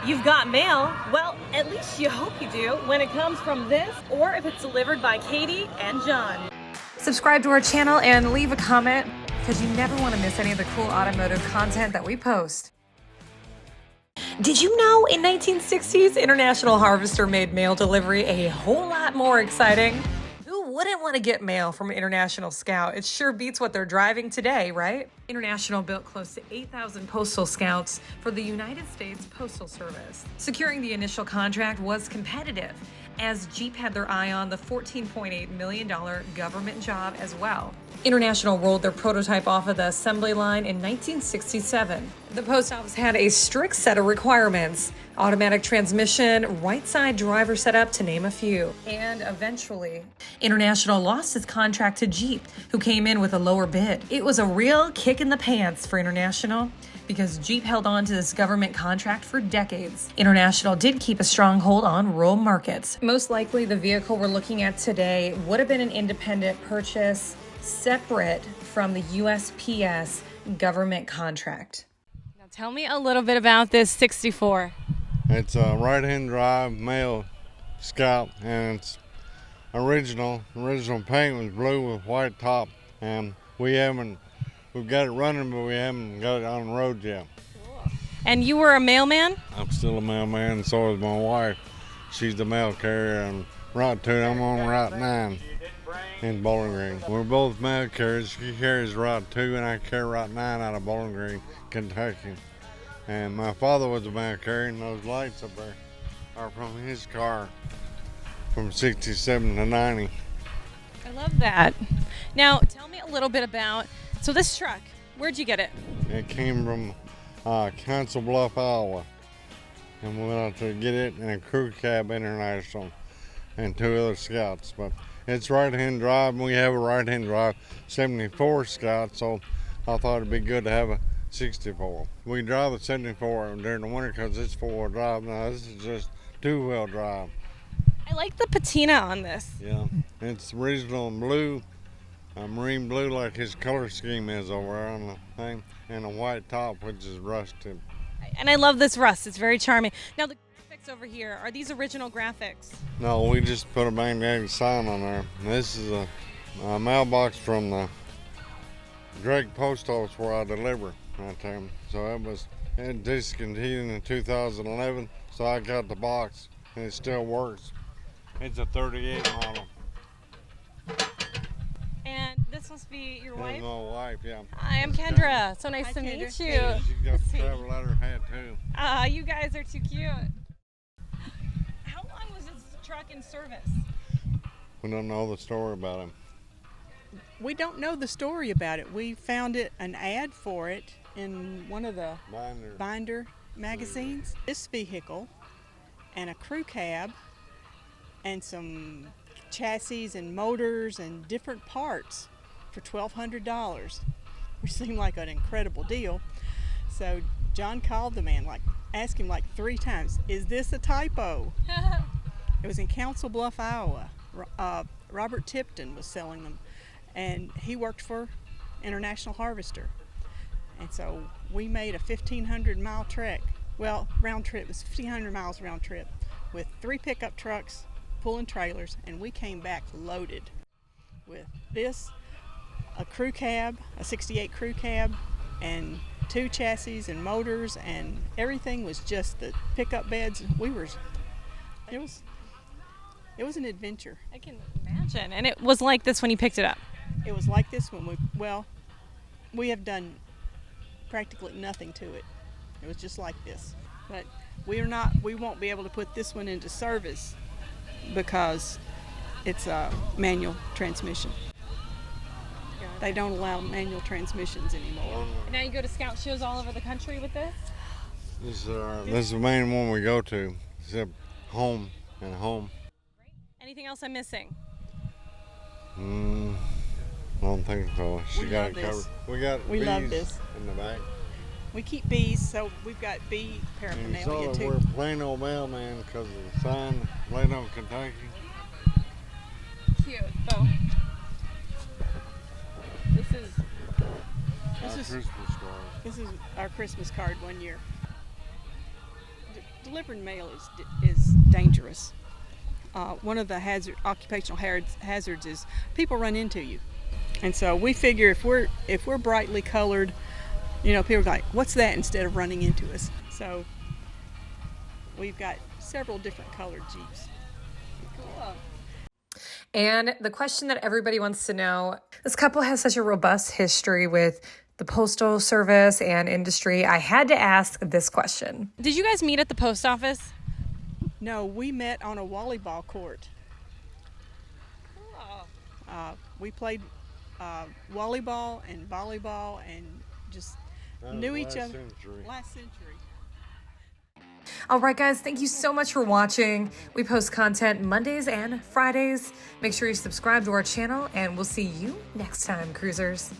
You've got mail? Well, at least you hope you do when it comes from this or if it's delivered by Katie and John. Subscribe to our channel and leave a comment because you never want to miss any of the cool automotive content that we post. Did you know in 1960s, International Harvester made mail delivery a whole lot more exciting? Who wouldn't want to get mail from an International Scout? It sure beats what they're driving today, right? International built close to 8,000 Postal Scouts for the United States Postal Service. Securing the initial contract was competitive, as Jeep had their eye on the $14.8 million government job as well. International rolled their prototype off of the assembly line in 1967. The post office had a strict set of requirements: automatic transmission, right side driver setup, to name a few. And eventually, International lost its contract to Jeep, who came in with a lower bid. It was a real kick in the pants for International, because Jeep held on to this government contract for decades. International did keep a strong hold on rural markets. Most likely, the vehicle we're looking at today would have been an independent purchase, separate from the USPS government contract. Now tell me a little bit about this 64. It's a right-hand drive mail Scout, and it's original. Original paint was blue with white top, and we've got it running, but we haven't got it on the road yet. Cool. And you were a mailman? I'm still a mailman, and so is my wife. She's the mail carrier, and Route 2, I'm on Route 9 in Bowling Green. We're both mail carriers. She carries Route 2, and I carry Route 9 out of Bowling Green, Kentucky. And my father was a mail carrier, and those lights up there are from his car from 67 to 90. I love that. Now, tell me a little bit about, so this truck, where'd you get it? It came from Council Bluff, Iowa. And we went out to get it in a Crew Cab International and 2 other Scouts. But it's right-hand drive, and we have a right-hand drive 74 Scout, so I thought it'd be good to have a 64. We drive the 74 during the winter because it's 4-wheel drive. Now this is just 2-wheel drive. I like the patina on this. Yeah, it's original blue, marine blue like his color scheme is over there on the thing, and a white top which is rusted. And I love this rust, it's very charming. Now the graphics over here, are these original graphics? No, we just put a magnetic sign on there. This is a mailbox from the Drake Postal where I deliver right there. So it discontinued in 2011, so I got the box and it still works. It's a 38 model. And this must be your wife? That's my wife, yeah. Hi, I'm Kendra. So nice to meet you. She got the travel letter hat too. You guys are too cute. How long was this truck in service? We don't know the story about him. We don't know the story about it. We found an ad for it in one of the binder magazines. This vehicle and a crew cab and some chassis and motors and different parts for $1,200, which seemed like an incredible deal. So John called the man, asked him 3 times, "Is this a typo?" It was in Council Bluff, Iowa. Robert Tipton was selling them, and he worked for International Harvester. And so we made a 1,500-mile trek. Well, round trip, it was 1,500 miles round trip with 3 pickup trucks pulling trailers, and we came back loaded with this, a crew cab, a 68 crew cab, and 2 chassis and motors, and everything was just the pickup beds. It was an adventure. I can imagine. And it was like this when you picked it up? It was like this when we have done practically nothing to it. It was just like this. But we won't be able to put this one into service because it's a manual transmission. They don't allow manual transmissions anymore. And now you go to Scout shows all over the country with this? This is the main one we go to, except home and home. Great. Anything else I'm missing? I don't think so. She got it covered. We love bees this in the back. We keep bees, so we've got bee paraphernalia too. We're Plano mailman because of the sign, Plano, Kentucky. Cute. Oh. This is our Christmas card one year. delivering mail is dangerous. One of the occupational hazards is people run into you, and so we figure if we're brightly colored, people are like, "What's that?" instead of running into us. So we've got several different colored Jeeps. Cool. And the question that everybody wants to know, this couple has such a robust history with the Postal Service and industry. I had to ask this question. Did you guys meet at the post office? No, we met on a volleyball court. We played volleyball and volleyball and just knew each other. Last century. All right, guys, thank you so much for watching. We post content Mondays and Fridays. Make sure you subscribe to our channel, and we'll see you next time, cruisers.